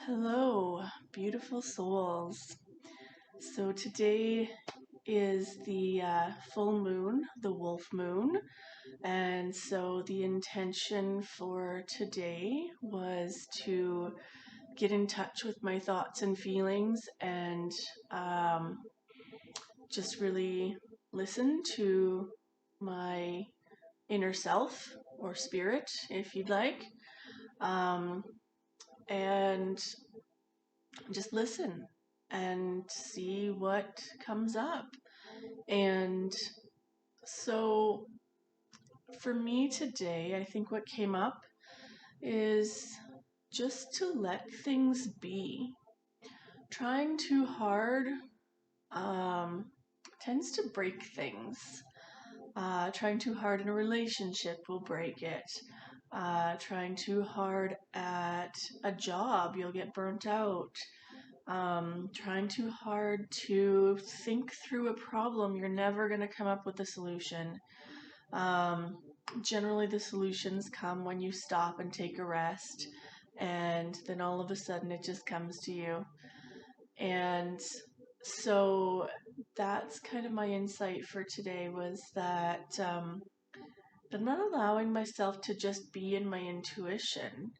Hello, beautiful souls. So today is the full moon, the wolf moon, and so the intention for today was to get in touch with my thoughts and feelings and um, just really listen to my inner self or spirit, if you'd like, um, and just listen and see what comes up. And so for me today, I think what came up is just to let things be. Trying too hard um, tends to break things. Trying too hard in a relationship will break it. Trying too hard at a job, you'll get burnt out. Trying too hard to think through a problem, you're never going to come up with a solution. Um, Generally, the solutions come when you stop and take a rest, and then all of a sudden it just comes to you. And so that's kind of my insight for today was that I'm not allowing myself to just be in my intuition.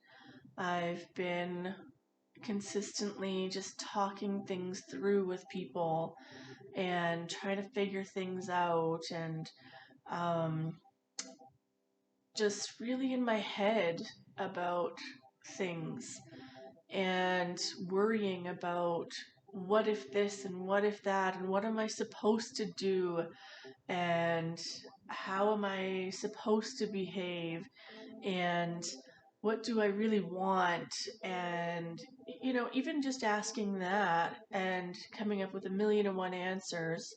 I've been consistently just talking things through with people and trying to figure things out and um, just really in my head about things and worrying about what if this and what if that and what am I supposed to do and how am I supposed to behave and what do I really want? And, even just asking that and coming up with a million and one answers,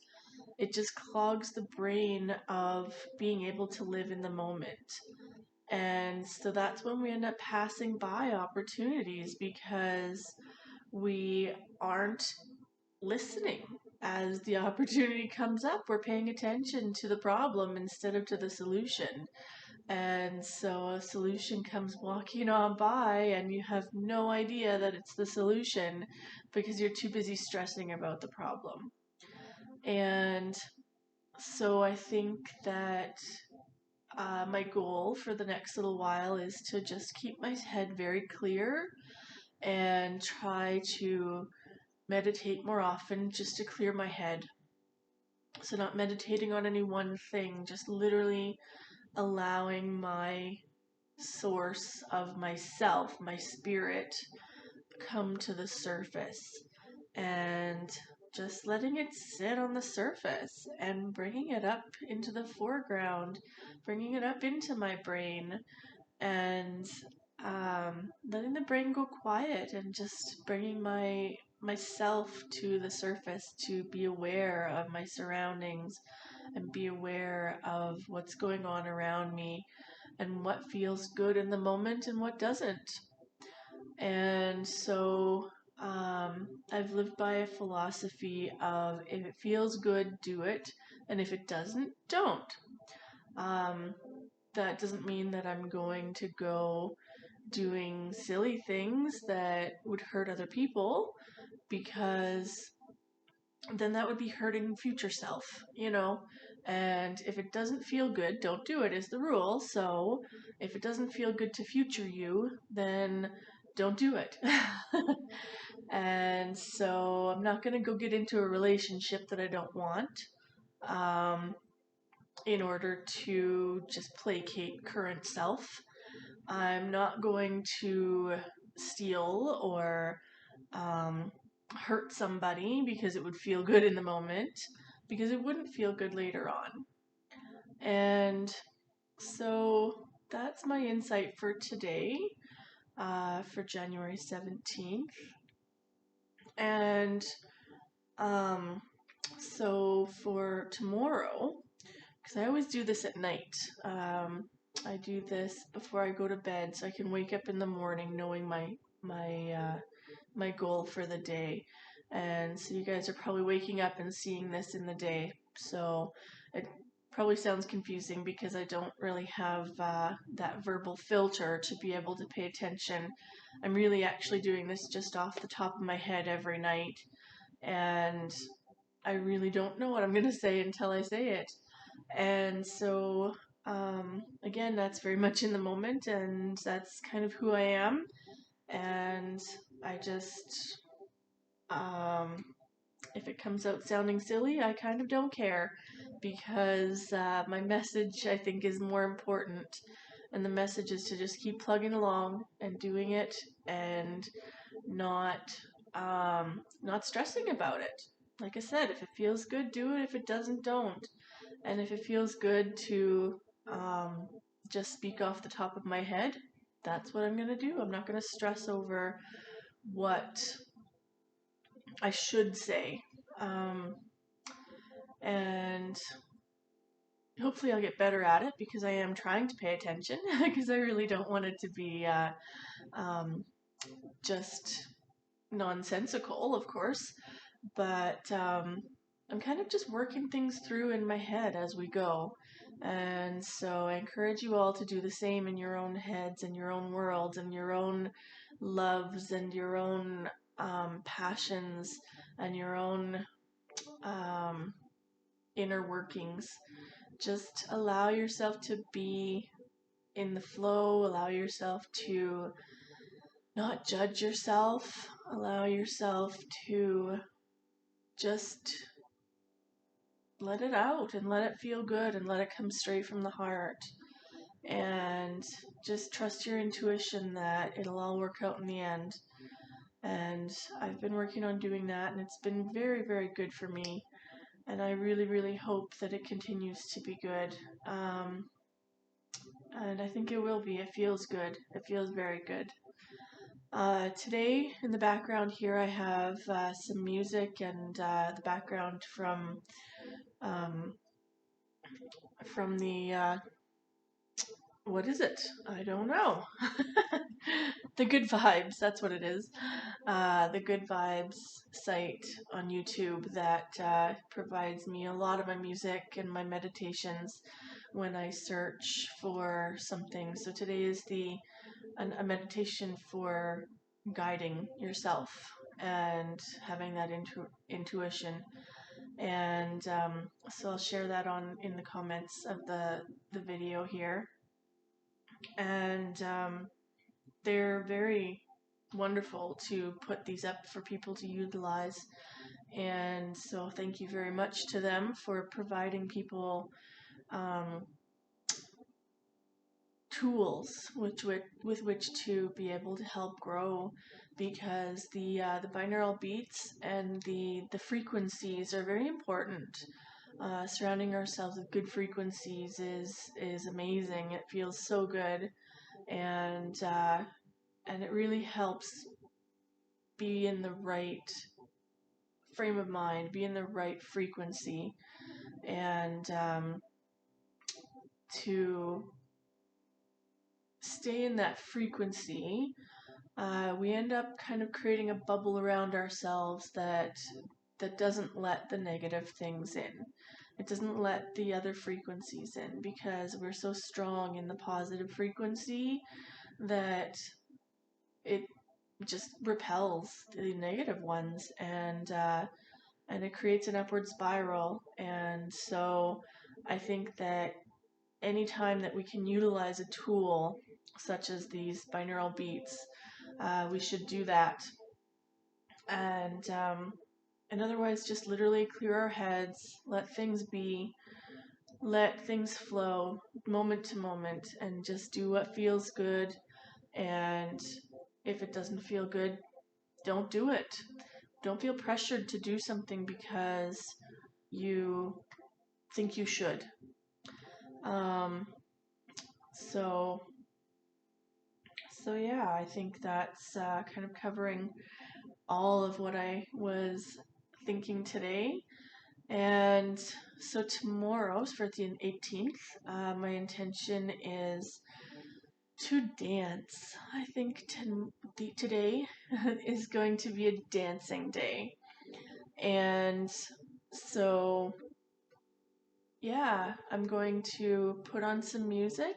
it just clogs the brain of being able to live in the moment. And so that's when we end up passing by opportunities because we aren't listening as the opportunity comes up. We're paying attention to the problem instead of to the solution. And so a solution comes walking on by, and you have no idea that it's the solution because you're too busy stressing about the problem. And so I think that my goal for the next little while is to just keep my head very clear and try to meditate more often just to clear my head. So, not meditating on any one thing, just literally allowing my source of myself, my spirit, come to the surface and just letting it sit on the surface and bringing it up into the foreground, bringing it up into my brain and letting the brain go quiet and just bringing myself to the surface to be aware of my surroundings and be aware of what's going on around me and what feels good in the moment and what doesn't. And so I've lived by a philosophy of if it feels good, do it, and if it doesn't, don't. Um, that doesn't mean that I'm going to go doing silly things that would hurt other people because then that would be hurting future self. And if it doesn't feel good, don't do it is the rule. So if it doesn't feel good to future you, then don't do it. And so I'm not going to go get into a relationship that I don't want um, in order to just placate current self. I'm not going to steal or um, hurt somebody because it would feel good in the moment, because it wouldn't feel good later on. And so that's my insight for today, for January 17th. And um, so for tomorrow, because I always do this at night. I do this before I go to bed so I can wake up in the morning knowing my goal for the day. And so you guys are probably waking up and seeing this in the day. So it probably sounds confusing because I don't really have that verbal filter to be able to pay attention. I'm really actually doing this just off the top of my head every night, and I really don't know what I'm going to say until I say it. And so, again, that's very much in the moment, and that's kind of who I am. And I just, if it comes out sounding silly, I kind of don't care because my message, I think, is more important. And the message is to just keep plugging along and doing it and not not stressing about it. Like I said, if it feels good, do it. If it doesn't, don't. And if it feels good to just speak off the top of my head, that's what I'm going to do. I'm not going to stress over what I should say. Um, and hopefully I'll get better at it because I am trying to pay attention because I really don't want it to be um, just nonsensical, of course. But I'm kind of just working things through in my head as we go. And so I encourage you all to do the same in your own heads and your own worlds and your own loves and your own passions and your own um, inner workings. Just allow yourself to be in the flow, allow yourself to not judge yourself, allow yourself to just let it out and let it feel good and let it come straight from the heart. And just trust your intuition that it'll all work out in the end. And I've been working on doing that, and it's been very, very good for me. And I really, really hope that it continues to be good. And I think it will be. It feels good. It feels very good. Today, in the background here, I have some music and the background um, from the what is it? I don't know. The Good Vibes, that's what it is. The Good Vibes site on YouTube that provides me a lot of my music and my meditations when I search for something. So today is a meditation for guiding yourself and having that intuition. And so I'll share that on in the comments of the video here. And they're very wonderful to put these up for people to utilize. And so thank you very much to them for providing people um, tools with which to be able to help grow, because the binaural beats and the frequencies are very important. Surrounding ourselves with good frequencies is amazing. It feels so good, and it really helps be in the right frame of mind, be in the right frequency, and to stay in that frequency. We end up kind of creating a bubble around ourselves that doesn't let the negative things in. It doesn't let the other frequencies in because we're so strong in the positive frequency that it just repels the negative ones, and it creates an upward spiral. And so I think that anytime that we can utilize a tool such as these binaural beats, we should do that. And otherwise, just literally clear our heads, let things be, let things flow moment to moment, and just do what feels good. And if it doesn't feel good, don't do it. Don't feel pressured to do something because you think you should. Um, so, so yeah, I think that's kind of covering all of what I was thinking today. And so tomorrow, for the 18th, my intention is to dance. I think today is going to be a dancing day. And so Yeah, I'm going to put on some music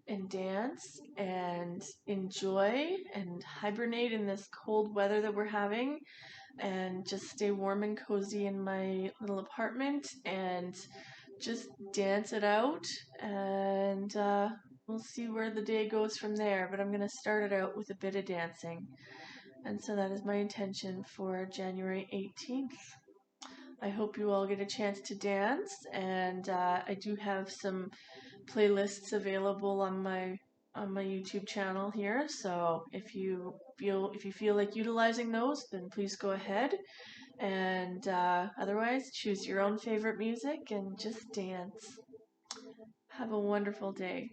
and dance and enjoy and hibernate in this cold weather that we're having and just stay warm and cozy in my little apartment and just dance it out and we'll see where the day goes from there. But I'm going to start it out with a bit of dancing. And so that is my intention for January 18th. I hope you all get a chance to dance, and I do have some playlists available on my YouTube channel here. So if you feel like utilizing those, then please go ahead. And otherwise, choose your own favorite music and just dance. Have a wonderful day.